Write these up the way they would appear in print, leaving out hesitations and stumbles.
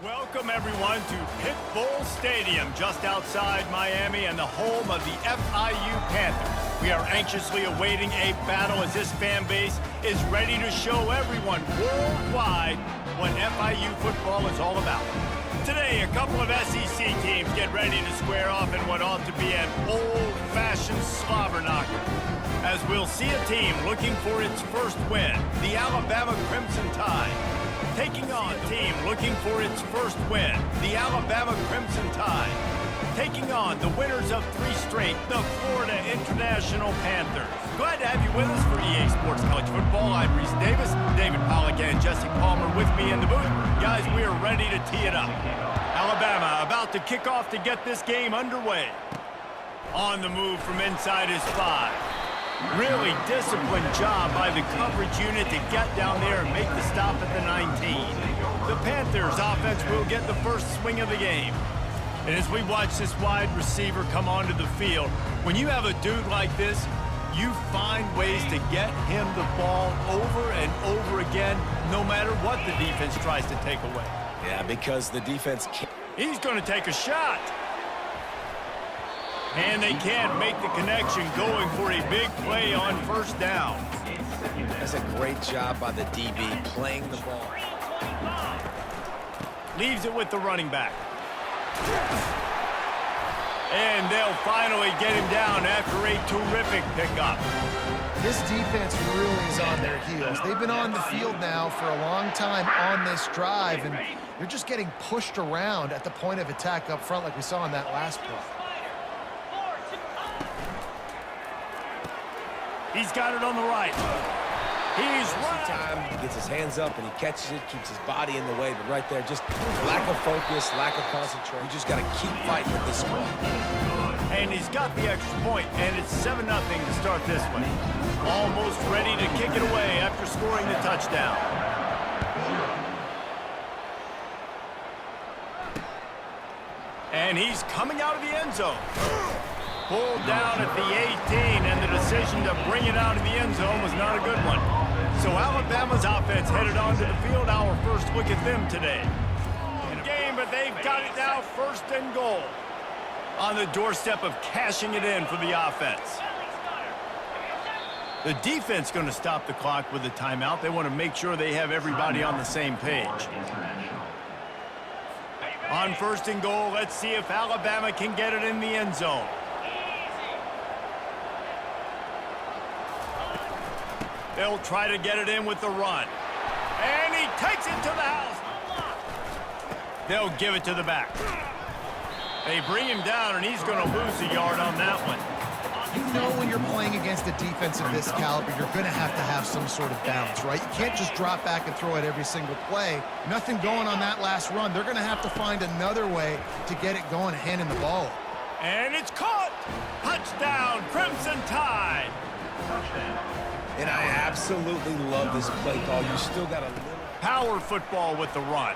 Welcome, everyone, to Pit Bull Stadium, just outside Miami and the home of the FIU Panthers. We are anxiously awaiting a battle as this fan base is ready to show everyone worldwide what FIU football is all about. Today, a couple of SEC teams get ready to square off in what ought to be an old-fashioned slobber knocker. As we'll see a team looking for its first win, the Alabama Crimson Tide. Taking on a team looking for its first win, the Alabama Crimson Tide. Taking on the winners of 3 straight, the Florida International Panthers. Glad to have you with us for EA Sports College Football. I'm Reese Davis, David Pollack and Jesse Palmer with me in the booth. Guys, we are ready to tee it up. Alabama about to kick off to get this game underway. On the move from inside his 5. Really disciplined job by the coverage unit to get down there and make the stop at the 19. The Panthers offense will get the first swing of the game. And as we watch this wide receiver come onto the field, when you have a dude like this, you find ways to get him the ball over and over again, no matter what the defense tries to take away. Yeah, because the defense can't. He's going to take a shot. And they can't make the connection, going for a big play on first down. That's a great job by the DB playing the ball. Leaves it with the running back. And they'll finally get him down after a terrific pickup. This defense really is on their heels. They've been on the field now for a long time on this drive, and they're just getting pushed around at the point of attack up front like we saw in that last play. He's got it on the right. He's right. Time, he gets his hands up and he catches it, keeps his body in the way, but right there, just lack of focus, lack of concentration. You just got to keep fighting with this squad. And he's got the extra point, and it's 7-0 to start this one. Almost ready to kick it away after scoring the touchdown. And he's coming out of the end zone. Pulled down at the 18, and the decision to bring it out of the end zone was not a good one. So Alabama's offense headed onto the field. Our first look at them today. In a game, but they've got it now, first and goal. On the doorstep of cashing it in for the offense. The defense going to stop the clock with a timeout. They want to make sure they have everybody on the same page. On first and goal, let's see if Alabama can get it in the end zone. They'll try to get it in with the run. And he takes it to the house. They'll give it to the back. They bring him down, and he's going to lose a yard on that one. You know when you're playing against a defense of this caliber, you're going to have some sort of balance, right? You can't just drop back and throw it every single play. Nothing going on that last run. They're going to have to find another way to get it going and handing the ball. And it's caught. Touchdown, Crimson Tide. And I absolutely love this play call. You still got a little power football with the run.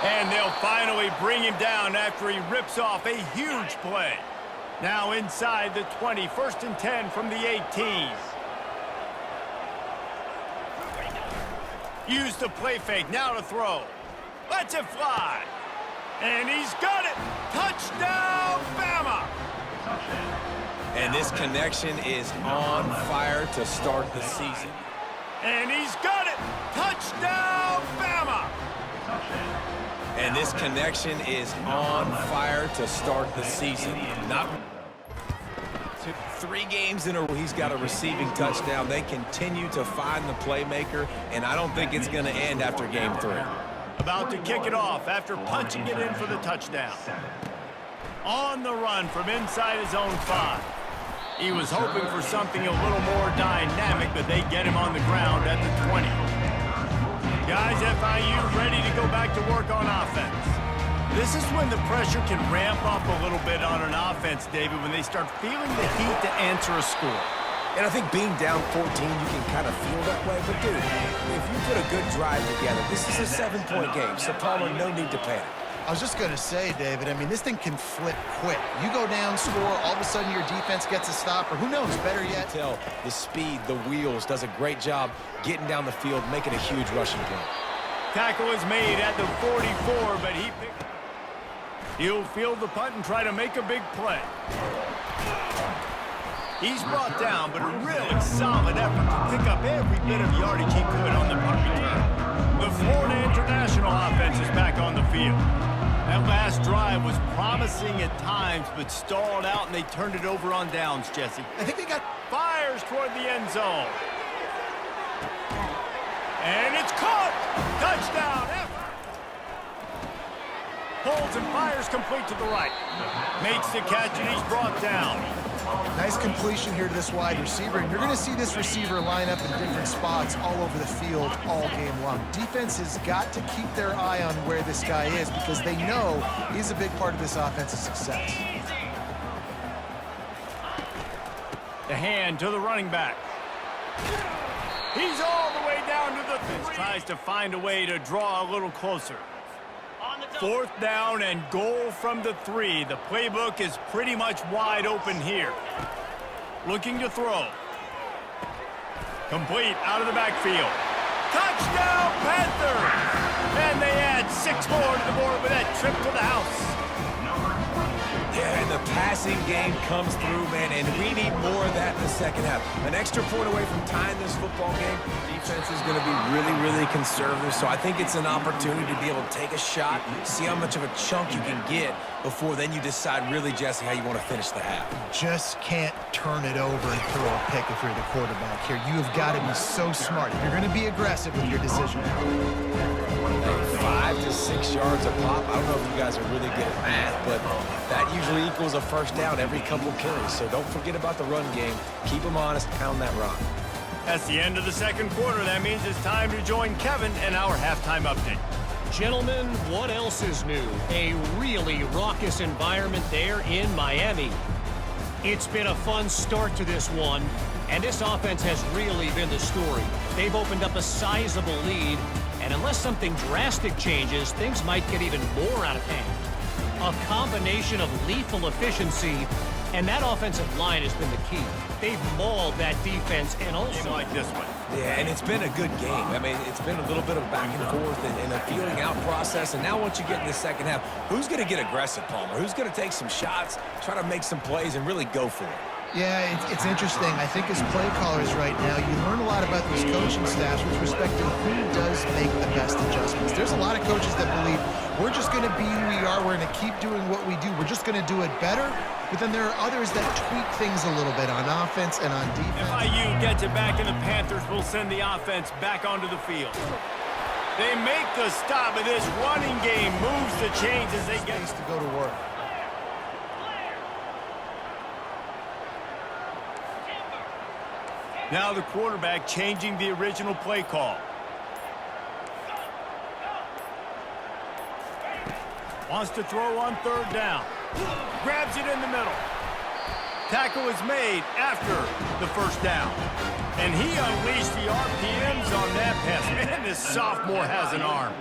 And they'll finally bring him down after he rips off a huge play. Now inside the 20, first and 10 from the 18. Use the play fake, now to throw. Lets it fly. And he's got it. Touchdown, Bama. And this connection is on fire to start the season. And he's got it. Touchdown, Bama. And this connection is on fire to start the season. Not 3 games in a row, he's got a receiving touchdown. They continue to find the playmaker, and I don't think it's going to end after game 3. About to kick it off after punching it in for the touchdown. On the run from inside his own 5. He was hoping for something a little more dynamic, but they get him on the ground at the 20. Guys, FIU ready to go back to work on offense. This is when the pressure can ramp up a little bit on an offense, David, when they start feeling the heat to answer a score. And I think being down 14, you can kind of feel that way. But, dude, if you put a good drive together, this is a 7-point game, so Palmer, no need to panic. I was just going to say, David, I mean, this thing can flip quick. You go down, score, all of a sudden your defense gets a stop, or who knows, better yet. Tell the speed, the wheels, does a great job getting down the field, making a huge rushing play. Tackle is made at the 44, but he'll field the punt and try to make a big play. He's brought down, but a really solid effort to pick up every bit of yardage he could on the punt return. The Florida International offense is back on the field. That last drive was promising at times, but stalled out, and they turned it over on downs, Jesse. I think they got Fires toward the end zone. And it's caught! Touchdown! Pulls and fires complete to the right. Makes the catch, and he's brought down. nice completion here to this wide receiver, and you're going to see this receiver line up in different spots all over the field all game long. Defense has got to keep their eye on where this guy is because they know he's a big part of this offensive success. The hand to the running back. He's all the way down to the fence. Tries to find a way to draw a little closer. Fourth down and goal from the 3. The playbook is pretty much wide open here. Looking to throw. Complete out of the backfield. Touchdown, Panthers! And they add 6 more to the board with that trip to the house. Yeah, and the passing game comes through, man, and we need more of that in the second half. An extra point away from tying this football game. Defense is going to be really, really conservative, so I think it's an opportunity to be able to take a shot, see how much of a chunk you can get before then you decide really, Jesse, how you want to finish the half. Just can't turn it over and throw a pick if you're the quarterback here. You have got to be so smart. If you're going to be aggressive with your decision. 5 to 6 yards a pop. I don't know if you guys are really good at math, but that usually equals a first down every couple carries. So don't forget about the run game. Keep them honest, pound that rock. That's the end of the second quarter. That means it's time to join Kevin in our halftime update. Gentlemen, what else is new? A really raucous environment there in Miami. It's been a fun start to this one, and this offense has really been the story. They've opened up a sizable lead, and unless something drastic changes, things might get even more out of hand. A combination of lethal efficiency, and that offensive line has been the key. They've mauled that defense and also like this one. Yeah, and it's been a good game. I mean, it's been a little bit of back and forth and a feeling out process. And now once you get in the second half, who's going to get aggressive, Palmer? Who's going to take some shots, try to make some plays, and really go for it? Yeah, it's interesting. I think as play callers right now, you learn a lot about these coaching staffs with respect to who does make the best adjustments. There's a lot of coaches that believe we're just going to be who we are. We're going to keep doing what we do. We're just going to do it better. But then there are others that tweak things a little bit on offense and on defense. FIU gets it back, and the Panthers will send the offense back onto the field. They make the stop, and this running game moves the chains as they get to go to work. Now the quarterback changing the original play call. Wants to throw on third down. Grabs it in the middle. Tackle is made after the first down. And he unleashed the RPMs on that pass. Man, this sophomore has an arm.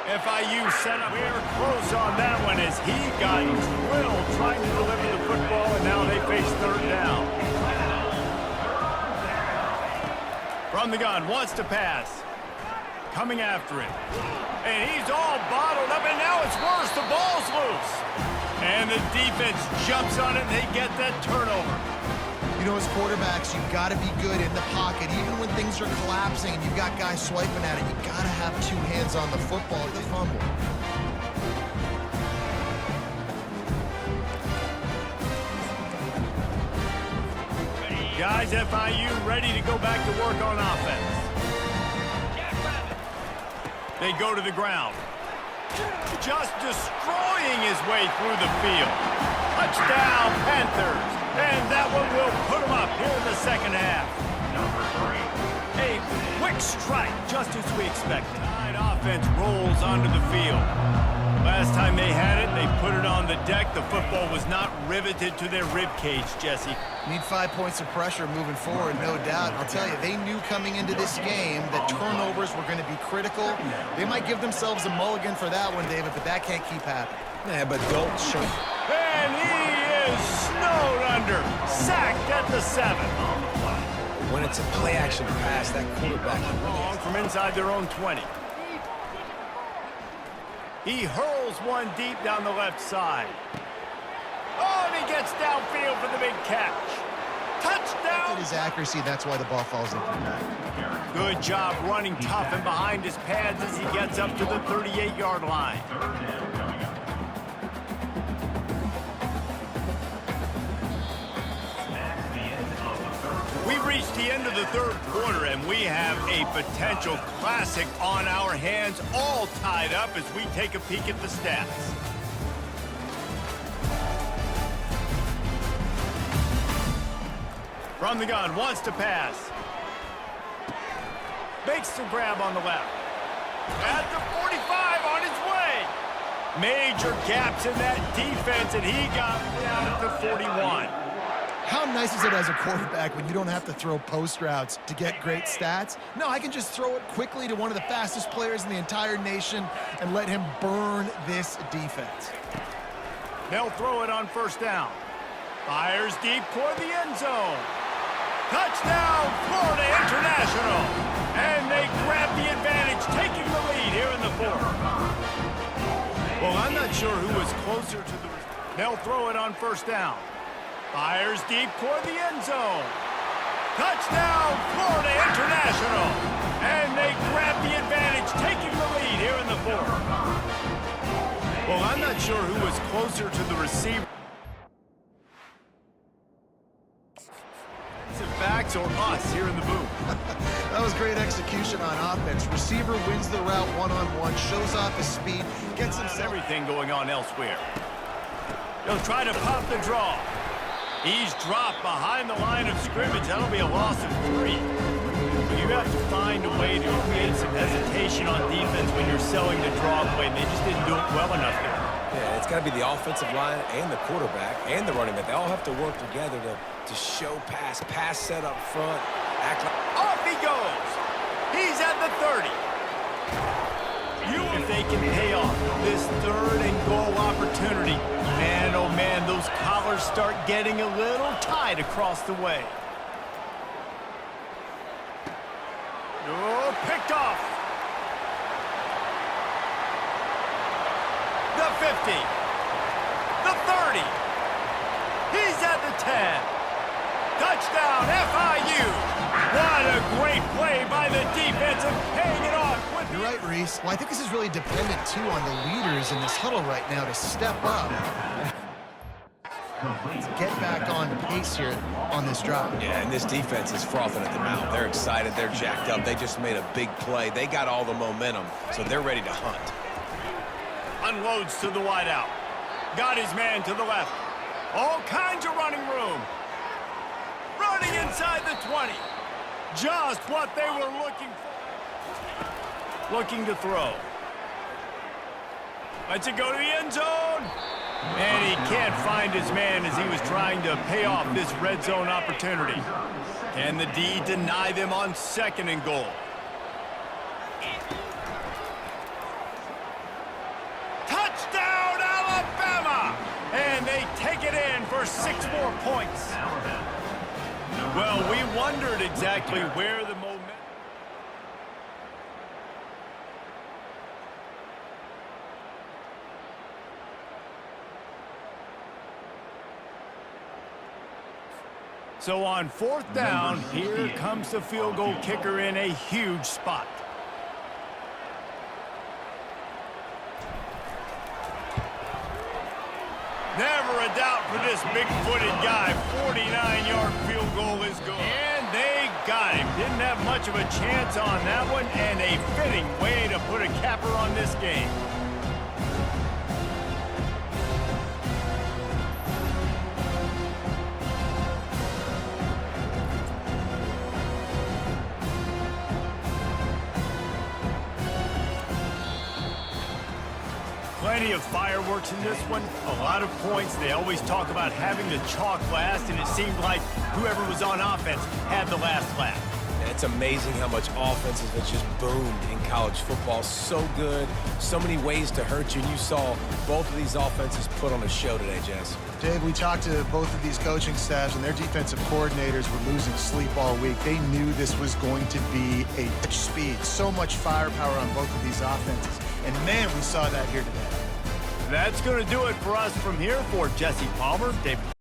FIU set up here close on that one as he got drilled trying to deliver the football, and now they face third down. From the gun, wants to pass. Coming after it. And he's all bottled up, and now it's worse. The ball's loose. And the defense jumps on it, and they get that turnover. You know, as quarterbacks, you've got to be good in the pocket. Even when things are collapsing and you've got guys swiping at it, you've got to have 2 hands on the football to fumble. Guys, FIU ready to go back to work on offense. They go to the ground. Just destroying his way through the field. Touchdown, Panthers. And that one will put them up here in the second half. A quick strike, just as we expected. Tide offense rolls onto the field. Last time they had it, they put it on the deck. The football was not riveted to their rib cage, Jesse. Need 5 points of pressure moving forward, no doubt. I'll tell you, they knew coming into this game that turnovers were going to be critical. They might give themselves a mulligan for that one, David, but that can't keep happening. Yeah, but don't show. And he is snowed under. Sacked at the 7. When it's a play-action pass, that quarterback Long from inside their own 20. He hurls one deep down the left side. Oh, and he gets downfield for the big catch. Touchdown! His accuracy, that's why the ball falls into the back. Good job running tough and behind his pads as he gets up to the 38-yard line. We've reached the end of the third quarter, and we have a potential classic on our hands, all tied up as we take a peek at the stats. From the gun, wants to pass. Makes the grab on the left. At the 45, on his way. Major gaps in that defense, and he got down at the 41. How nice is it as a quarterback when you don't have to throw post routes to get great stats? No, I can just throw it quickly to one of the fastest players in the entire nation and let him burn this defense. They'll throw it on first down. Fires deep toward the end zone. Touchdown, Florida International. And they grab the advantage, taking the lead here in the fourth. Well, I'm not sure who was closer to the... They'll throw it on first down. Fires deep toward the end zone. Touchdown, Florida International. And they grab the advantage, taking the lead here in the fourth. Well, I'm not sure who was closer to the receiver. Backs or us here in the booth. That was great execution on offense. Receiver wins the route one-on-one, shows off his speed, gets himself... Everything going on elsewhere. He'll try to pop the draw. He's dropped behind the line of scrimmage. That'll be a loss of 3. But you have to find a way to create some hesitation on defense when you're selling the draw play, and they just didn't do it well enough there. Yeah, it's got to be the offensive line and the quarterback and the running back. They all have to work together to show pass set up front, act like... Off he goes! He's at the 30. If they can pay off this third and goal opportunity, man, oh man, those collars start getting a little tight across the way. Oh, picked off. The 50. The 30. He's at the 10. Touchdown, FIU! What a great play by the defense and paying it off. You're right, Reese. Well, I think this is really dependent, too, on the leaders in this huddle right now to step up. Get back on pace here on this drive. Yeah, and this defense is frothing at the mouth. They're excited. They're jacked up. They just made a big play. They got all the momentum, so they're ready to hunt. Unloads to the wideout. Got his man to the left. All kinds of running room. Running inside the 20. Just what they were looking for. Looking to throw. Lets it go to the end zone. And he can't find his man as he was trying to pay off this red zone opportunity. Can the D deny them on second and goal? Touchdown, Alabama! And they take it in for 6 more points. Well, we wondered exactly where the momentum... So on fourth down, here comes the field goal kicker in a huge spot. Never a doubt for this big-footed guy. 49-yard field goal is good. And they got him. Didn't have much of a chance on that one, and a fitting way to put a capper on this game. Plenty of fireworks in this one, a lot of points. They always talk about having the chalk last, and it seemed like whoever was on offense had the last laugh. It's amazing how much offenses have just boomed in college football. So good, so many ways to hurt you, and you saw both of these offenses put on a show today, Jess. Dave, we talked to both of these coaching staffs, and their defensive coordinators were losing sleep all week. They knew this was going to be a speed. So much firepower on both of these offenses. And, man, we saw that here today. That's going to do it for us from here. For Jesse Palmer, David